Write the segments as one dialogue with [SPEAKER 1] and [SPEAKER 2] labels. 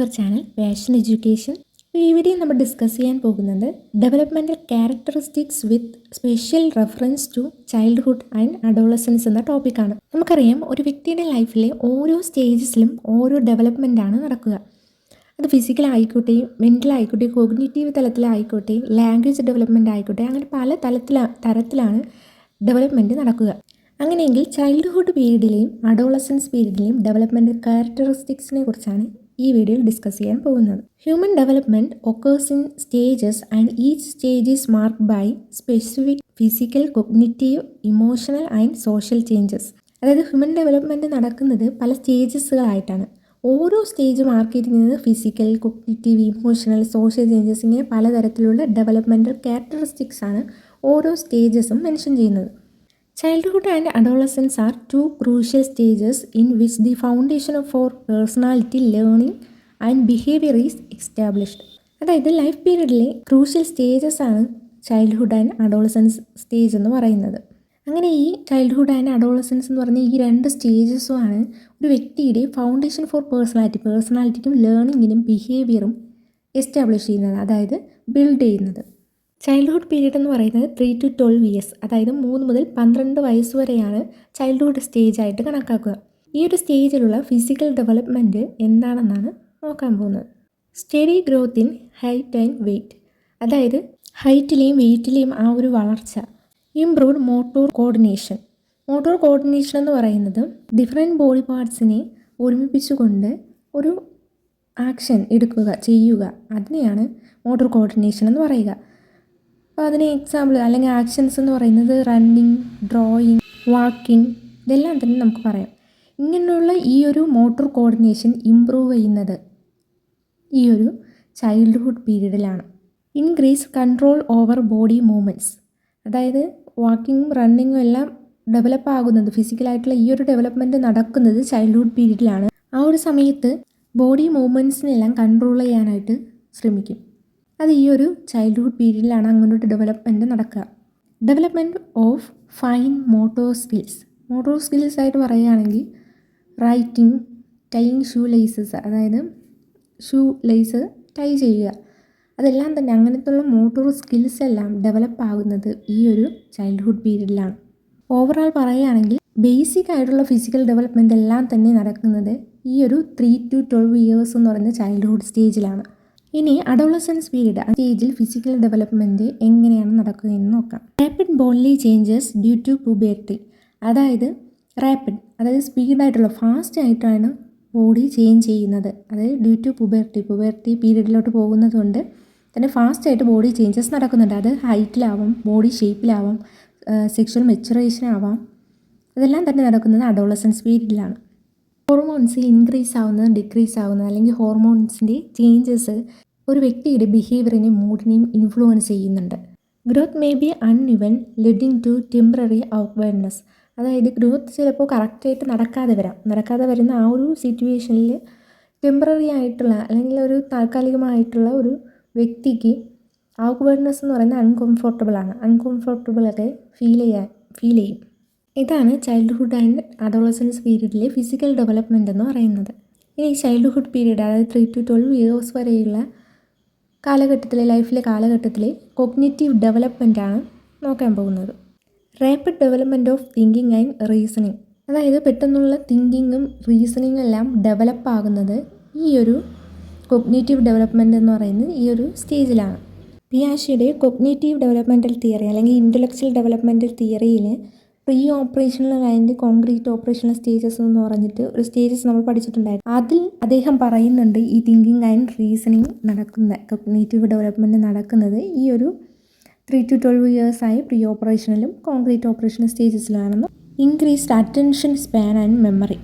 [SPEAKER 1] അവർ channel passion education. ഈ video നമ്മൾ discuss ചെയ്യാൻ പോകുന്നത് developmental characteristics with special reference to childhood and adolescence എന്ന ടോപ്പിക്കാണ്. നമുക്കറിയാം, ഒരു വ്യക്തിയുടെ ലൈഫിലെ ഓരോ സ്റ്റേജസിലും ഓരോ ഡെവലപ്മെൻറ്റാണ് നടക്കുക. അത് ഫിസിക്കൽ ആയിക്കോട്ടെ, മെൻ്റൽ ആയിക്കോട്ടെ, കോഗ്നിറ്റീവ് തലത്തിലായിക്കോട്ടെ, ലാംഗ്വേജ് ഡെവലപ്മെൻറ്റ് ആയിക്കോട്ടെ, അങ്ങനെ പല തരത്തിലാണ് ഡെവലപ്മെൻറ്റ് നടക്കുക. അങ്ങനെയെങ്കിൽ ചൈൽഡ്ഹുഡ് പീരീഡിലെയും അഡോളസൻസ് പീരീഡിലെയും ഡെവലപ്മെൻറ്റൽ ക്യാരക്ടറിസ്റ്റിക്സിനെ കുറിച്ചാണ് ഈ വീഡിയോയിൽ ഡിസ്കസ് ചെയ്യാൻ പോകുന്നത്. Human development occurs in stages and each stage is marked by specific physical, cognitive, emotional and social changes. അതായത് ഹ്യൂമൻ ഡെവലപ്മെൻറ്റ് നടക്കുന്നത് പല സ്റ്റേജസുകളായിട്ടാണ്. ഓരോ സ്റ്റേജ് മാർക്ക് ചെയ്തിരിക്കുന്നത് physical, cognitive, emotional, social changes, ഇങ്ങനെ പലതരത്തിലുള്ള ഡെവലപ്മെൻറ്റൽ ക്യാരക്ടറിസ്റ്റിക്സ് ആണ് ഓരോ സ്റ്റേജസും മെൻഷൻ ചെയ്യുന്നത്. Childhood and adolescence are two crucial stages in which the foundation for personality, learning and behavior is established. അതായത് ലൈഫ് പീരീഡിലെ ക്രൂഷ്യൽ സ്റ്റേജസ് ആണ് childhood and adolescence stage എന്ന് പറയുന്നത്. അങ്ങനെ ഈ ചൈൽഡ്ഹുഡ് ആൻഡ് അഡോളസൻസ് എന്ന് പറഞ്ഞ ഈ രണ്ട് സ്റ്റേജസും ആണ് ഒരു വ്യക്തിയുടെ ഫൗണ്ടേഷൻ ഫോർ പേഴ്സണാലിറ്റിക്കും ലേണിങ്ങിനും ബിഹേവിയറും എസ്റ്റാബ്ലിഷ് ചെയ്യുന്നത്, അതായത് ബിൽഡ് ചെയ്യുന്നത്. ചൈൽഡ്ഹുഡ് പീരീഡ് എന്ന് പറയുന്നത് 3 to 12 years, അതായത് 3 മുതൽ 12 വയസ്സ് വരെയാണ് ചൈൽഡ്ഹുഡ് സ്റ്റേജ് ആയിട്ട് കണക്കാക്കുക. ഈ ഒരു സ്റ്റേജിലുള്ള ഫിസിക്കൽ ഡെവലപ്മെൻറ്റ് എന്താണെന്നാണ് നോക്കാൻ പോകുന്നത്. Study growth in height and weight, അതായത് ഹൈറ്റിലെയും വെയ്റ്റിലെയും ആ ഒരു വളർച്ച. ഇംപ്രൂവ്ഡ് മോട്ടോർ കോർഡിനേഷൻ എന്ന് പറയുന്നത് ഡിഫറെൻറ്റ് ബോഡി പാർട്സിനെ ഒരുമിപ്പിച്ചുകൊണ്ട് ഒരു ആക്ഷൻ ചെയ്യുക, അതിനെയാണ് മോട്ടോർ കോർഡിനേഷൻ എന്ന് പറയുക. അപ്പോൾ അതിന് എക്സാമ്പിൾ അല്ലെങ്കിൽ ആക്ഷൻസ് എന്ന് പറയുന്നത് റണ്ണിങ്, ഡ്രോയിങ്, വാക്കിംഗ്, ഇതെല്ലാം തന്നെ നമുക്ക് പറയാം. ഇങ്ങനെയുള്ള ഈ ഒരു മോട്ടോർ കോർഡിനേഷൻ ഇംപ്രൂവ് ചെയ്യുന്നത് ഈ ഒരു ചൈൽഡ്ഹുഡ് പീരീഡിലാണ്. Increase control over body movements, അതായത് വാക്കിങ്ങും റണ്ണിങ്ങും എല്ലാം ഡെവലപ്പ് ആകുന്നത്, ഫിസിക്കലായിട്ടുള്ള ഈ ഒരു ഡെവലപ്മെൻറ്റ് നടക്കുന്നത് ചൈൽഡ്ഹുഡ് പീരീഡിലാണ്. ആ ഒരു സമയത്ത് ബോഡി മൂവ്മെൻറ്റ്സിനെല്ലാം കൺട്രോൾ ചെയ്യാനായിട്ട് ശ്രമിക്കും. അത് ഈ ഒരു ചൈൽഡ്ഹുഡ് പീരീഡിലാണ് അങ്ങോട്ട് ഡെവലപ്മെൻറ്റ് നടക്കുക. Development of fine motor skills ആയിട്ട് പറയുകയാണെങ്കിൽ റൈറ്റിംഗ്, ടൈയിങ് ഷൂ ലേസസ്, അതായത് ഷൂ ലേസ് ടൈ ചെയ്യുക, അതെല്ലാം തന്നെ അങ്ങനത്തുള്ള മോട്ടോർ സ്കിൽസ് എല്ലാം ഡെവലപ്പ് ആകുന്നത് ഈ ഒരു ചൈൽഡ്ഹുഡ് പീരീഡിലാണ്. ഓവറോൾ പറയുകയാണെങ്കിൽ ബേസിക് ആയിട്ടുള്ള ഫിസിക്കൽ ഡെവലപ്മെൻറ്റ് എല്ലാം തന്നെ നടക്കുന്നത് ഈ ഒരു 3 to 12 years എന്ന് പറയുന്ന ചൈൽഡ്ഹുഡ് സ്റ്റേജിലാണ്. ഇനി അഡോളസൻസ് പീരീഡ്, ആ സ്റ്റേജിൽ ഫിസിക്കൽ ഡെവലപ്മെൻറ്റ് എങ്ങനെയാണ് നടക്കുകയെന്ന് നോക്കാം. Rapid body changes due to puberty, അതായത് സ്പീഡായിട്ടുള്ള ഫാസ്റ്റ് ആയിട്ടാണ് ബോഡി ചേഞ്ച് ചെയ്യുന്നത്, അതായത് ഡ്യൂ ടു പുബേർട്ടി പീരീഡിലോട്ട് പോകുന്നത് കൊണ്ട് തന്നെ ഫാസ്റ്റായിട്ട് ബോഡി ചേഞ്ചസ് നടക്കുന്നുണ്ട്. അത് ഹൈറ്റിലാവാം, ബോഡി ഷേപ്പിലാവാം, സെക്ഷൽ മെച്ചുറേഷൻ ആവാം, ഇതെല്ലാം തന്നെ നടക്കുന്നത് അഡോളസൻസ് പീരീഡിലാണ്. ഹോർമോൺസ് ഇൻക്രീസ് ആവുന്നത്, ഡിക്രീസ് ആവുന്നത്, അല്ലെങ്കിൽ ഹോർമോൺസിൻ്റെ ചേഞ്ചസ് ഒരു വ്യക്തിയുടെ ബിഹേവിയറിനെയും മൂഡിനെയും ഇൻഫ്ലുവൻസ് ചെയ്യുന്നുണ്ട്. Growth may be uneven leading to temporary awareness, അതായത് ഗ്രോത്ത് ചിലപ്പോൾ കറക്റ്റായിട്ട് നടക്കാതെ വരുന്ന ആ ഒരു സിറ്റുവേഷനിൽ ടെമ്പററി ആയിട്ടുള്ള അല്ലെങ്കിൽ ഒരു താൽക്കാലികമായിട്ടുള്ള ഒരു വ്യക്തിക്ക് അവയർനെസ് എന്ന് പറയുന്നത് അൺകംഫർട്ടബിളൊക്കെ ഫീൽ ചെയ്യും. ഇതാണ് ചൈൽഡ്ഹുഡ് ആൻഡ് അഡോളസൻസ് പീരീഡിലെ ഫിസിക്കൽ ഡെവലപ്മെൻറ്റ് എന്ന് പറയുന്നത്. ഇനി ചൈൽഡ്ഹുഡ് പീരീഡ്, അതായത് 3 to 12 years വരെയുള്ള ലൈഫിലെ കാലഘട്ടത്തിലെ കൊഗ്നിറ്റീവ് ഡെവലപ്മെൻറ്റാണ് നോക്കാൻ പോകുന്നത്. Rapid development of thinking and reasoning, അതായത് പെട്ടെന്നുള്ള തിങ്കിങ്ങും റീസണിങ്ങും എല്ലാം ഡെവലപ്പ് ആകുന്നത് ഈ ഒരു കൊഗ്നിറ്റീവ് ഡെവലപ്മെൻറ്റ് എന്ന് പറയുന്നത് ഈ ഒരു സ്റ്റേജിലാണ്. പിയാഷെയുടെ കൊഗ്നിറ്റീവ് ഡെവലപ്മെൻറ്റൽ തിയറി അല്ലെങ്കിൽ ഇൻ്റലക്ച്വൽ ഡെവലപ്മെൻറ്റൽ തിയറിയിൽ pre operational and concrete operational stages എന്ന് പറഞ്ഞിട്ട് ഒരു സ്റ്റേജസ് നമ്മൾ പഠിച്ചിട്ടുണ്ടായിരുന്നു. അതിൽ അദ്ദേഹം പറയുന്നുണ്ട് ഈ thinking and reasoning cognitive development നടക്കുന്നത് ഈ ഒരു 3 to 12 years ആയി പ്രീ ഓപ്പറേഷണലും കോൺക്രീറ്റ് ഓപ്പറേഷണൽ സ്റ്റേജസിലാണെന്ന്. Increased attention span and memory,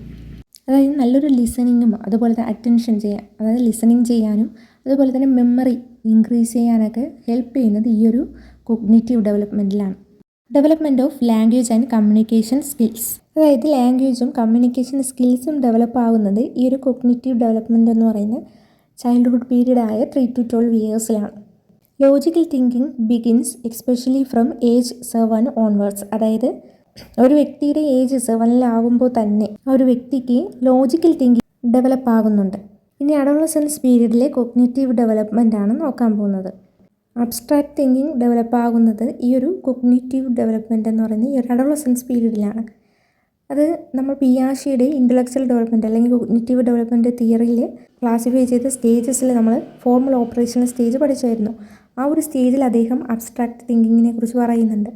[SPEAKER 1] അതായത് നല്ലൊരു ലിസണിങ്ങും അതുപോലെ തന്നെ അതായത് ലിസണിങ് ചെയ്യാനും അതുപോലെ തന്നെ മെമ്മറി ഇൻക്രീസ് ചെയ്യാനൊക്കെ ഹെൽപ്പ് ചെയ്യുന്നത് ഈ ഒരു കൊഗ്നിറ്റീവ് ഡെവലപ്മെൻറ്റിലാണ്. Development of language and communication skills, അതായത് ലാംഗ്വേജും കമ്മ്യൂണിക്കേഷൻ സ്കിൽസും ഡെവലപ്പ് ആകുന്നത് ഈ ഒരു കൊഗ്നിറ്റീവ് ഡെവലപ്മെൻറ്റ് എന്ന് പറയുന്ന ചൈൽഡ്ഹുഡ് പീരീഡായ 3 to 12 yearsലാണ്. Logical thinking begins especially from age 7 onwards, അതായത് ഒരു വ്യക്തിയുടെ ഏജ് 7 തന്നെ ആ ഒരു വ്യക്തിക്ക് ലോജിക്കൽ തിങ്കിങ് ഡെവലപ്പ് ആകുന്നുണ്ട്. ഇനി അഡോളസൻസ് പീരീഡിലെ കൊഗ്നിറ്റീവ് ഡെവലപ്മെൻ്റ് ആണ് നോക്കാൻ പോകുന്നത്. അബ്സ്ട്രാക്ട് തിങ്കിങ് ഡെവലപ്പ് ആകുന്നത് ഈ ഒരു കൊഗ്നിറ്റീവ് ഡെവലപ്മെൻ്റ് എന്ന് പറയുന്നത് ഈ ഒരു അഡോളസൻസ് പീരീഡിലാണ്. അത് നമ്മൾ പിയാഷെയുടെ ഇൻ്റലക്ച്വൽ ഡെവലപ്മെൻറ്റ് അല്ലെങ്കിൽ കൊഗ്നിറ്റീവ് ഡെവലപ്മെൻറ്റ് തിയറിയിൽ ക്ലാസിഫൈ ചെയ്ത സ്റ്റേജസിൽ നമ്മൾ ഫോർമൽ ഓപ്പറേഷണൽ സ്റ്റേജ് പഠിച്ചായിരുന്നു. ആ ഒരു സ്റ്റേജിൽ അദ്ദേഹം അബ്സ്ട്രാക്ട് തിങ്കിങ്ങിനെ കുറിച്ച് പറയുന്നുണ്ട്.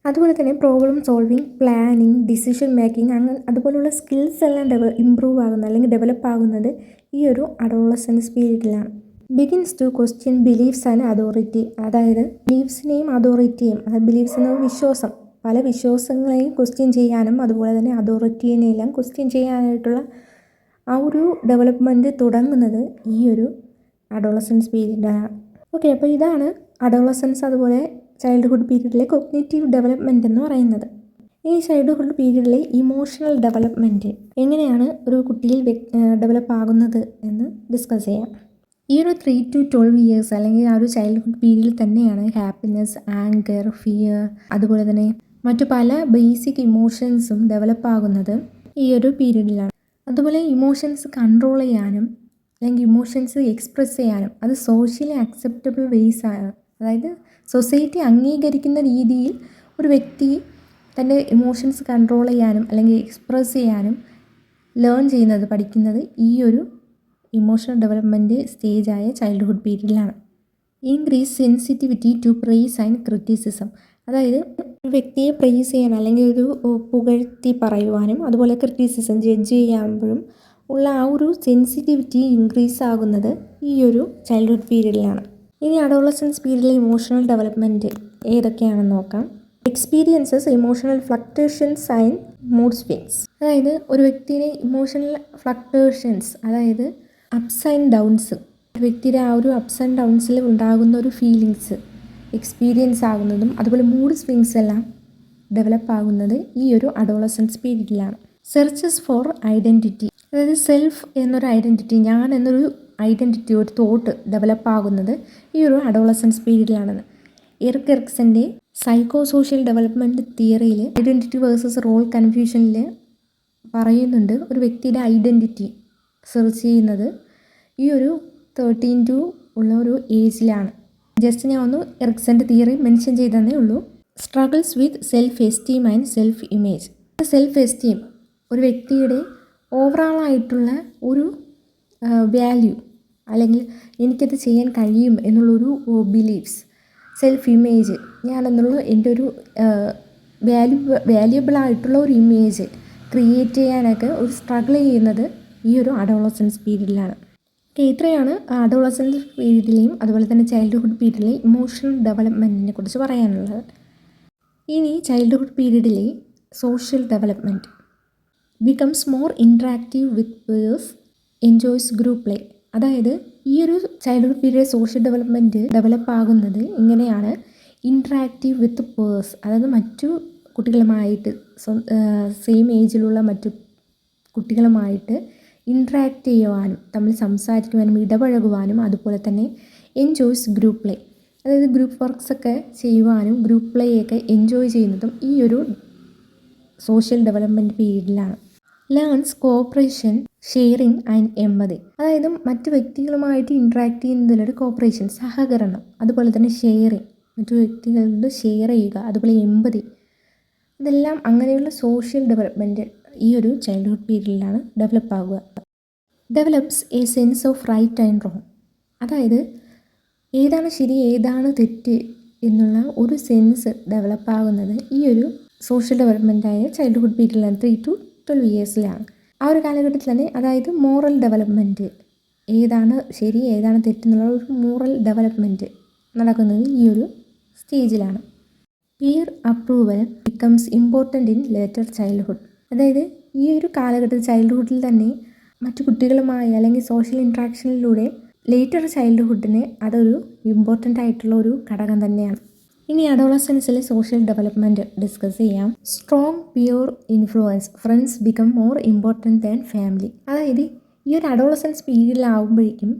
[SPEAKER 1] അതുപോലെ തന്നെ problem solving, planning, decision making അതുപോലുള്ള സ്കിൽസ് എല്ലാം ഇമ്പ്രൂവ് ആകുന്നത് അല്ലെങ്കിൽ ഡെവലപ്പ് ആകുന്നത് ഈ ഒരു അഡോളസൻസ് പീരീഡിലാണ്. Begins to question beliefs and authority, അതായത് ബിലീഫ്സിനെയും അതോറിറ്റിയും, അതായത് ബിലീഫ്സ് എന്ന വിശ്വാസം, പല വിശ്വാസങ്ങളെയും ക്വസ്റ്റ്യൻ ചെയ്യാനും അതുപോലെ തന്നെ അതോറിറ്റിയെല്ലാം ക്വസ്റ്റ്യൻ ചെയ്യാനായിട്ടുള്ള ആ ഒരു ഡെവലപ്മെൻറ്റ് തുടങ്ങുന്നത് ഈ ഒരു അഡോളസൻസ് പീരീഡിലാണ്. ഓക്കെ, അപ്പോൾ ഇതാണ് അഡോളസൻസ് അതുപോലെ ചൈൽഡ്ഹുഡ് പീരീഡിലെ കൊഗ്നിറ്റീവ് ഡെവലപ്മെൻറ്റ് എന്ന് പറയുന്നത്. ഈ ചൈൽഡ്ഹുഡ് പീരീഡിലെ ഇമോഷണൽ ഡെവലപ്മെൻറ്റ് എങ്ങനെയാണ് ഒരു കുട്ടിയിൽ ഡെവലപ്പ് ആകുന്നത് എന്ന് ഡിസ്കസ് ചെയ്യാം. ഈ ഒരു 3 to 12 years അല്ലെങ്കിൽ ആ ഒരു ചൈൽഡ്ഹുഡ് പീരീഡിൽ തന്നെയാണ് ഹാപ്പിനെസ്, ആങ്കർ, ഫിയർ അതുപോലെ തന്നെ മറ്റു പല ബേസിക് ഇമോഷൻസും ഡെവലപ്പ് ആകുന്നത് ഈ ഒരു പീരീഡിലാണ്. അതുപോലെ ഇമോഷൻസ് കൺട്രോൾ ചെയ്യാനും അല്ലെങ്കിൽ ഇമോഷൻസ് എക്സ്പ്രസ് ചെയ്യാനും അത് സോഷ്യലി അക്സെപ്റ്റബിൾ വേസ് ആണ്, അതായത് സൊസൈറ്റി അംഗീകരിക്കുന്ന രീതിയിൽ ഒരു വ്യക്തി തൻ്റെ ഇമോഷൻസ് കൺട്രോൾ ചെയ്യാനും അല്ലെങ്കിൽ എക്സ്പ്രസ് ചെയ്യാനും ലേൺ ചെയ്യുന്നത്, പഠിക്കുന്നത് ഈ ഒരു ഇമോഷണൽ ഡെവലപ്മെൻറ്റ് സ്റ്റേജായ ചൈൽഡ്ഹുഡ് പീരീഡിലാണ്. Increase sensitivity to praise and criticism, അതായത് ഒരു വ്യക്തിയെ പ്രൈസ് ചെയ്യാൻ അല്ലെങ്കിൽ ഒരു പുകഴ്ത്തി പറയുവാനും അതുപോലെ ക്രിറ്റിസിസം ജഡ്ജ് ചെയ്യുമ്പോഴും ഉള്ള ആ ഒരു സെൻസിറ്റിവിറ്റി ഇൻക്രീസ് ആകുന്നത് ഈ ഒരു ചൈൽഡ്ഹുഡ് പീരീഡിലാണ്. ഇനി അഡോളസൻസ് പീരീഡിലെ ഇമോഷണൽ ഡെവലപ്മെൻറ്റ് ഏതൊക്കെയാണെന്ന് നോക്കാം. Experiences emotional fluctuations and mood swings, അതായത് ഒരു വ്യക്തിയുടെ ഇമോഷണൽ ഫ്ലക്ച്വേഷൻസ്, അതായത് അപ്സ് ആൻഡ് ഡൗൺസ്, ഒരു വ്യക്തിയുടെ ആ ഒരു അപ്സ് ആൻഡ് ഡൗൺസിൽ ഉണ്ടാകുന്ന ഒരു ഫീലിങ്സ് എക്സ്പീരിയൻസ് ആകുന്നതും അതുപോലെ മൂഡ് സ്വിങ്സ് എല്ലാം ഡെവലപ്പ് ആകുന്നത് ഈ ഒരു അഡോളസൻസ് പീരീഡിലാണ്. സെർച്ചസ് ഫോർ ഐഡൻറ്റിറ്റി, അതായത് സെൽഫ് എന്നൊരു ഐഡൻറ്റിറ്റി, ഞാൻ എന്നൊരു ഐഡൻറ്റിറ്റി, ഒരു തോട്ട് ഡെവലപ്പ് ആകുന്നത് ഈ ഒരു അഡോളസൻസ് പീരീഡിലാണെന്ന് എറിക് എറിക്സൻ്റെ സൈക്കോ സോഷ്യൽ ഡെവലപ്മെൻറ്റ് തിയറിയിൽ ഐഡൻറ്റിറ്റി വേഴ്സസ് റോൾ കൺഫ്യൂഷനിൽ പറയുന്നുണ്ട്. ഒരു വ്യക്തിയുടെ ഐഡൻറ്റിറ്റി സെർച്ച് ചെയ്യുന്നത് ഈ ഒരു 13 to ഉള്ള ഒരു ഏജിലാണ്. ജസ്റ്റ് ഞാൻ ഒന്ന് എറിക്സൻ്റെ തിയറി മെൻഷൻ ചെയ്തതേ ഉള്ളൂ. Struggles with self esteem and self image, self esteem ഒരു വ്യക്തിയുടെ ഓവറോളായിട്ടുള്ള ഒരു വാല്യൂ അല്ലെങ്കിൽ എനിക്കത് ചെയ്യാൻ കഴിയും എന്നുള്ളൊരു ബിലീഫ്സ്, സെൽഫ് ഇമേജ്, ഞാനെന്നുള്ള എൻ്റെ ഒരു വാല്യുബിളായിട്ടുള്ള ഒരു ഇമേജ് ക്രിയേറ്റ് ചെയ്യാനൊക്കെ ഒരു സ്ട്രഗിൾ ചെയ്യുന്നത് ഈ ഒരു അഡോളസൻസ് പീരീഡിലാണ്. ഓക്കെ, ഇത്രയാണ് അഡോളസൻസ് പീരീഡിലെയും അതുപോലെ തന്നെ ചൈൽഡ്ഹുഡ് പീരീഡിലെയും ഇമോഷണൽ ഡെവലപ്മെൻറ്റിനെ കുറിച്ച് പറയാനുള്ളത്. ഇനി ചൈൽഡ്ഹുഡ് പീരീഡിലെ social development becomes more interactive with peers, enjoys group play, അതായത് ഈ ഒരു childhood period social development develop ആകുന്നത് ഇങ്ങനെയാണ്. ഇൻട്രാക്റ്റീവ് വിത്ത് പേഴ്സ്, അതായത് മറ്റു കുട്ടികളുമായിട്ട് സെയിം ഏജിലുള്ള മറ്റു കുട്ടികളുമായിട്ട് ഇൻട്രാക്റ്റ് ചെയ്യുവാനും തമ്മിൽ സംസാരിക്കുവാനും ഇടപഴകുവാനും അതുപോലെ തന്നെ എൻജോയ്സ് ഗ്രൂപ്പ് പ്ലേ, അതായത് ഗ്രൂപ്പ് വർക്ക്സൊക്കെ ചെയ്യുവാനും ഗ്രൂപ്പ് പ്ലേയൊക്കെ എൻജോയ് ചെയ്യുന്നതും ഈ ഒരു സോഷ്യൽ ഡെവലപ്മെൻറ്റ് പീരീഡിലാണ്. Learns cooperation, sharing and empathy, അതായത് മറ്റു വ്യക്തികളുമായിട്ട് ഇൻട്രാക്ട് ചെയ്യുന്നതിലൊരു കോപ്പറേഷൻ, സഹകരണം, അതുപോലെ തന്നെ ഷെയറിങ്, മറ്റു വ്യക്തികളോട് ഷെയർ ചെയ്യുക, അതുപോലെ എമ്പതി, ഇതെല്ലാം അങ്ങനെയുള്ള സോഷ്യൽ ഡെവലപ്മെൻറ്റ് ഈ ഒരു ചൈൽഡ്ഹുഡ് പീരീഡിലാണ് ഡെവലപ്പ് ആകുക. Develops a sense of right and wrong, അതായത് ഏതാണ് ശരി ഏതാണ് തെറ്റ് എന്നുള്ള ഒരു സെൻസ് ഡെവലപ്പ് ആകുന്നത് ഈ ഒരു സോഷ്യൽ ഡെവലപ്മെൻറ്റായ ചൈൽഡ്ഹുഡ് പീരീഡിലാണ്, 3 to 12 yearsലാണ്. ആ ഒരു കാലഘട്ടത്തിൽ തന്നെ, അതായത് മോറൽ ഡെവലപ്മെൻറ്റ്, ഏതാണ് ശരി ഏതാണ് തെറ്റെന്നുള്ള ഒരു മോറൽ ഡെവലപ്മെൻറ്റ് നടക്കുന്നത് ഈ ഒരു സ്റ്റേജിലാണ്. Peer approval becomes important in later childhood, അതായത് ഈ ഒരു കാലഘട്ടത്തിൽ ചൈൽഡ്ഹുഡിൽ തന്നെ മറ്റു കുട്ടികളുമായി അല്ലെങ്കിൽ സോഷ്യൽ ഇൻട്രാക്ഷനിലൂടെ ലേറ്റർ ചൈൽഡ്ഹുഡിന് അതൊരു ഇമ്പോർട്ടൻ്റ് ആയിട്ടുള്ള ഒരു ഘടകം തന്നെയാണ്. ഇനി അഡോളസൻസിലെ സോഷ്യൽ ഡെവലപ്മെൻറ്റ് ഡിസ്കസ് ചെയ്യാം. Strong peer influence, friends become more important than family, അതായത് ഈ ഒരു അഡോളസൻസ് പീരീഡിലാവുമ്പോഴേക്കും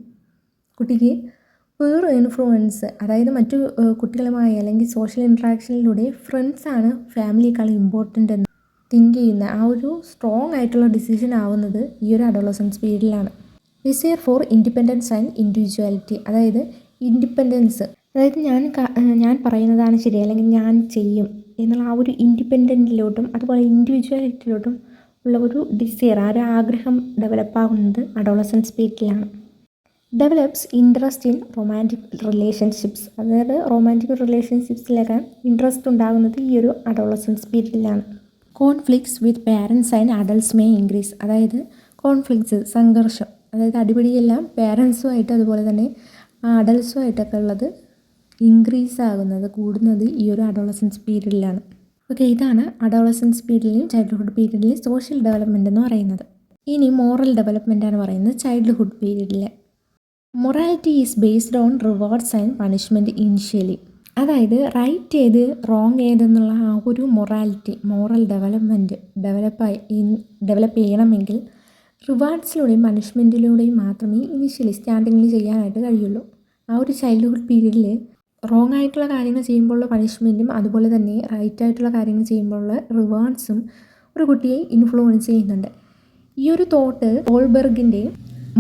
[SPEAKER 1] കുട്ടിക്ക് പിയർ ഇൻഫ്ലുവൻസ്, അതായത് മറ്റു കുട്ടികളുമായി അല്ലെങ്കിൽ സോഷ്യൽ ഇൻട്രാക്ഷനിലൂടെ ഫ്രണ്ട്സാണ് ഫാമിലിയേക്കാൾ ഇമ്പോർട്ടൻ്റ് എന്ന് തിങ്ക് ചെയ്യുന്ന ആ ഒരു സ്ട്രോങ് ആയിട്ടുള്ള ഡിസിഷൻ ആവുന്നത് ഈ ഒരു അഡോളസൻസ് പീരീഡിലാണ്. Desire for independence and individuality, അതായത് ഇൻഡിപെൻഡൻസ്, അതായത് ഞാൻ പറയുന്നതാണ് ശരി അല്ലെങ്കിൽ ഞാൻ ചെയ്യും എന്നുള്ള ആ ഒരു ഇൻഡിപെൻഡൻറ്റിലോട്ടും അതുപോലെ ഇൻഡിവിജ്വാലിറ്റിയിലോട്ടും ഉള്ള ഒരു ഡിസയർ, ആ ഒരു ആഗ്രഹം ഡെവലപ്പാകുന്നത് അഡോളസൻസ് പീരീഡിലാണ്. Develops interest in romantic relationships, അതായത് റൊമാൻറ്റിക് റിലേഷൻഷിപ്സിലൊക്കെ ഇൻട്രസ്റ്റ് ഉണ്ടാകുന്നത് ഈ ഒരു അഡോളസൻസ് പീരീഡിലാണ്. Conflicts with parents and adults may increase, അതായത് കോൺഫ്ലിക്ട്സ്, സംഘർഷം, അതായത് അടിപിടിയെല്ലാം പാരൻസുമായിട്ട് അതുപോലെ തന്നെ അഡൾട്ട്സുമായിട്ടൊക്കെ ഉള്ളത് ഇൻക്രീസ് ആകുന്നത്, കൂടുന്നത് ഈ ഒരു അഡോളസൻസ് പീരീഡിലാണ്. ഓക്കെ, ഇതാണ് അഡോളസൻസ് പീരീഡിലെയും ചൈൽഡ്ഹുഡ് പീരീഡിലെയും സോഷ്യൽ ഡെവലപ്മെൻറ്റ് എന്ന് പറയുന്നത്. ഇനി മോറൽ ഡെവലപ്മെൻറ്റാണ് പറയുന്നത് ചൈൽഡ്ഹുഡ് പീരീഡിൽ. Morality is based on rewards and punishment initially, അതായത് റൈറ്റ് ഏത് റോങ് ഏതെന്നുള്ള ആ ഒരു മൊറാലിറ്റി, മോറൽ ഡെവലപ്മെൻറ്റ് ഡെവലപ്പ് ചെയ്യണമെങ്കിൽ റിവാർഡ്സിലൂടെയും പണിഷ്മെൻറ്റിലൂടെയും മാത്രമേ ഇനിഷ്യലി സ്റ്റാർട്ടിങ്ങിൽ ചെയ്യാനായിട്ട് കഴിയുള്ളൂ. ആ ഒരു ചൈൽഡ്ഹുഡ് പീരീഡിൽ റോങ് ആയിട്ടുള്ള കാര്യങ്ങൾ ചെയ്യുമ്പോഴുള്ള പണിഷ്മെൻറ്റും അതുപോലെ തന്നെ റൈറ്റ് ആയിട്ടുള്ള കാര്യങ്ങൾ ചെയ്യുമ്പോഴുള്ള റിവാർഡ്സും ഒരു കുട്ടിയെ ഇൻഫ്ലുവൻസ് ചെയ്യുന്നുണ്ട്. ഈ ഒരു തോട്ട് ഓൾബെർഗിൻ്റെ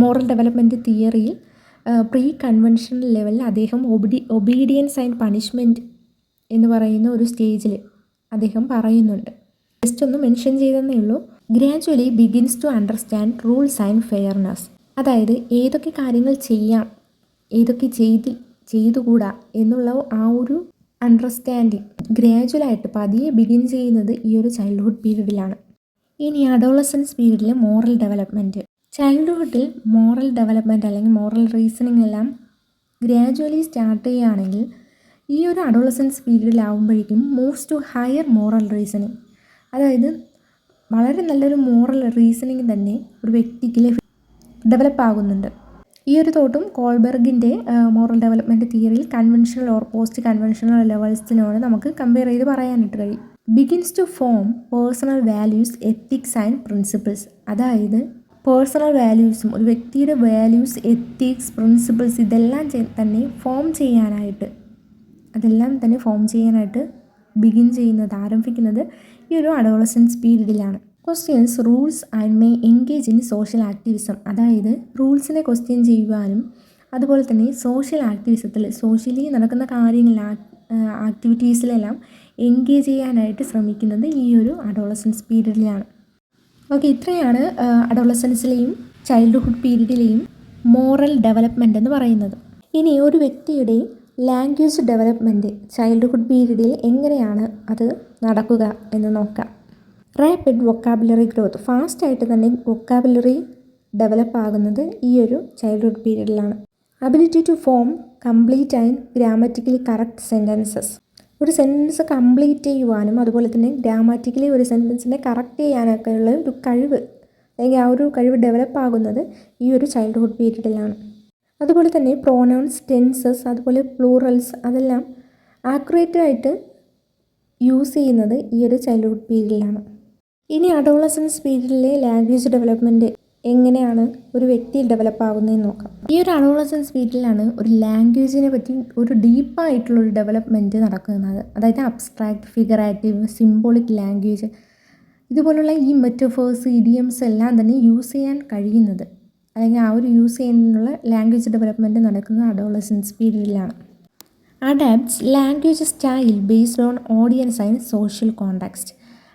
[SPEAKER 1] മോറൽ ഡെവലപ്മെൻറ്റ് തിയറിയിൽ പ്രീ കൺവെൻഷണൽ ലെവലിൽ അദ്ദേഹം ഒബീഡിയൻസ് ആൻഡ് പണിഷ്മെൻറ്റ് എന്ന് പറയുന്ന ഒരു സ്റ്റേജിൽ അദ്ദേഹം പറയുന്നുണ്ട്. ജസ്റ്റ് ഒന്ന് മെൻഷൻ ചെയ്തെന്നേ ഉള്ളൂ. Gradually begins to understand rules and fairness, അതായത് ഏതൊക്കെ കാര്യങ്ങൾ ചെയ്യാം, ഏതൊക്കെ ചെയ്തുകൂടാ എന്നുള്ള ആ ഒരു അണ്ടർസ്റ്റാൻഡിങ് ഗ്രാജുവലായിട്ട് പതിയെ ബിഗിൻ ചെയ്യുന്നത് ഈ ഒരു ചൈൽഡ്ഹുഡ് പീരീഡിലാണ്. ഇനി അഡോളസൻസ് പീരീഡിൽ മോറൽ ഡെവലപ്മെൻറ്റ്. ചൈൽഡ്ഹുഡിൽ മോറൽ ഡെവലപ്മെൻറ്റ് അല്ലെങ്കിൽ മോറൽ റീസണിങ് എല്ലാം ഗ്രാജുവലി സ്റ്റാർട്ട് ചെയ്യുകയാണെങ്കിൽ ഈ ഒരു അഡോളസൻസ് പീരീഡിലാവുമ്പോഴേക്കും moves to higher moral reasoning, അതായത് വളരെ നല്ലൊരു മോറൽ റീസണിങ് തന്നെ ഒരു വ്യക്തിക്ക് ഡെവലപ്പ് ആകുന്നുണ്ട്. ഈ ഒരു തോട്ടും കോൾബെർഗിൻ്റെ മോറൽ ഡെവലപ്മെൻറ്റ് തിയറിയിൽ കൺവെൻഷണൽ ഓർ പോസ്റ്റ് കൺവെൻഷണൽ ലെവൽസിനോട് നമുക്ക് കമ്പയർ ചെയ്ത് പറയാനായിട്ട് കഴിയും. Begins to form personal values, ethics and principles, അതായത് പേഴ്സണൽ വാല്യൂസും ഒരു വ്യക്തിയുടെ വാല്യൂസ്, എത്തിക്സ്, പ്രിൻസിപ്പിൾസ് ഇതെല്ലാം തന്നെ ഫോം ചെയ്യാനായിട്ട് ബിഗിൻ ചെയ്യുന്നത്, ആരംഭിക്കുന്നത് ഈ ഒരു അഡോളസൻസ് പീരീഡിലാണ്. Questions rules and may engage in social activism, അതായത് റൂൾസിനെ ക്വസ്റ്റ്യൻ ചെയ്യുവാനും അതുപോലെ തന്നെ സോഷ്യൽ ആക്ടിവിസത്തിൽ സോഷ്യലി നടക്കുന്ന കാര്യങ്ങളിൽ ആക്ടിവിറ്റീസിലെല്ലാം എൻഗേജ് ചെയ്യാനായിട്ട് ശ്രമിക്കുന്നത് ഈ ഒരു അഡോളസൻസ് പീരീഡിലാണ്. ഓക്കെ, ഇത്രയാണ് അഡോളസൻസിലെയും ചൈൽഡ്ഹുഡ് പീരീഡിലെയും മോറൽ ഡെവലപ്മെൻറ്റ് എന്ന് പറയുന്നത്. ഇനി ഒരു വ്യക്തിയുടെ ലാംഗ്വേജ് ഡെവലപ്മെൻറ്റ് ചൈൽഡ്ഹുഡ് പീരീഡിൽ എങ്ങനെയാണ് അത് നടക്കുക എന്ന് നോക്കാം. റാപ്പിഡ് വൊക്കാബുലറി ഗ്രോത്ത്, ഫാസ്റ്റായിട്ട് തന്നെ വൊക്കാബുലറി ഡെവലപ്പ് ആകുന്നത് ഈ ഒരു ചൈൽഡ്ഹുഡ് പീരീഡിലാണ്. Ability to form complete and grammatically correct sentences, ഒരു സെൻറ്റൻസ് കംപ്ലീറ്റ് ചെയ്യുവാനും അതുപോലെ തന്നെ ഗ്രാമാറ്റിക്കലി ഒരു സെൻറ്റൻസിനെ കറക്റ്റ് ചെയ്യാനൊക്കെയുള്ള ഒരു കഴിവ് അല്ലെങ്കിൽ ആ ഒരു കഴിവ് ഡെവലപ്പ് ആകുന്നത് ഈ ഒരു ചൈൽഡ്ഹുഡ് പീരീഡിലാണ്. അതുപോലെ തന്നെ പ്രോനൗൺസ്, ടെൻസസ്, അതുപോലെ പ്ലൂറൽസ് അതെല്ലാം ആക്യുറേറ്റായിട്ട് യൂസ് ചെയ്യുന്നത് ഈ ഒരു ചൈൽഡ്ഹുഡ് പീരീഡിലാണ്. ഇനി അഡോളസൻസ് പീരീഡിലെ ലാംഗ്വേജ് ഡെവലപ്മെൻറ്റ് എങ്ങനെയാണ് ഒരു വ്യക്തിയിൽ ഡെവലപ്പ് ആകുന്നതെന്ന് നോക്കാം. ഈ ഒരു അഡോളസൻസ് പീരീഡിലാണ് ഒരു ലാംഗ്വേജിനെ പറ്റി ഒരു ഡീപ്പായിട്ടുള്ളൊരു ഡെവലപ്മെൻറ്റ് നടക്കുന്നത്. അതായത് അബ്സ്ട്രാക്റ്റ്, ഫിഗറേറ്റീവ്, സിംബോളിക് ലാംഗ്വേജ് ഇതുപോലുള്ള ഈ മെറ്റഫേഴ്സ്, ഇഡിയംസ് എല്ലാം തന്നെ യൂസ് ചെയ്യാൻ കഴിയുന്നത് അല്ലെങ്കിൽ ആ ഒരു യൂസ് ചെയ്യുന്നതിനുള്ള ലാംഗ്വേജ് ഡെവലപ്മെൻറ്റ് നടക്കുന്നത് അഡോളസൻസ് പീരീഡിലാണ്. Adapts language style based on audience and social context,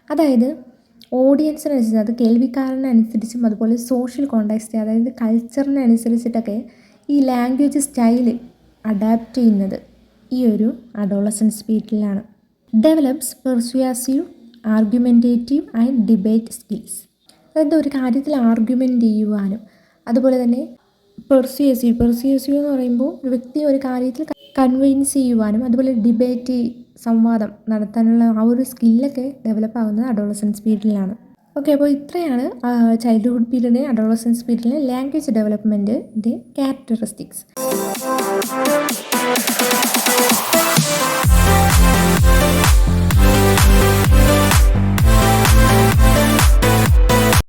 [SPEAKER 1] അതായത് ഓഡിയൻസിനനുസരിച്ച്, അത് കേൾവിക്കാരനനുസരിച്ചും അതുപോലെ സോഷ്യൽ കോണ്ടാക്സ്റ്റ് അതായത് കൾച്ചറിനനുസരിച്ചിട്ടൊക്കെ ഈ ലാംഗ്വേജ് സ്റ്റൈൽ അഡാപ്റ്റ് ചെയ്യുന്നത് ഈ ഒരു അഡോളസൻസ് പീരീഡിലാണ്. Develops persuasive, argumentative and debate skills, അതായത് ഒരു കാര്യത്തിൽ ആർഗ്യുമെൻറ്റ് ചെയ്യുവാനും അതുപോലെ തന്നെ പെർസ്വേസീവ് എന്ന് പറയുമ്പോൾ ഒരു വ്യക്തി ഒരു കാര്യത്തിൽ കൺവിൻസ് ചെയ്യുവാനും അതുപോലെ ഡിബേറ്റ്, സംവാദം നടത്താനുള്ള ആ ഒരു സ്കില്ലൊക്കെ ഡെവലപ്പ് ആകുന്നത് അഡോളസൻസ് പീരീഡിലാണ്. ഓക്കെ, അപ്പോൾ ഇത്രയാണ് ചൈൽഡ്ഹുഡ് പീരീഡിലെ അഡോളസൻസ് പീരീഡിലെ ലാംഗ്വേജ് ഡെവലപ്മെൻറ്റിൻ്റെ ക്യാരക്ടറിസ്റ്റിക്സ്.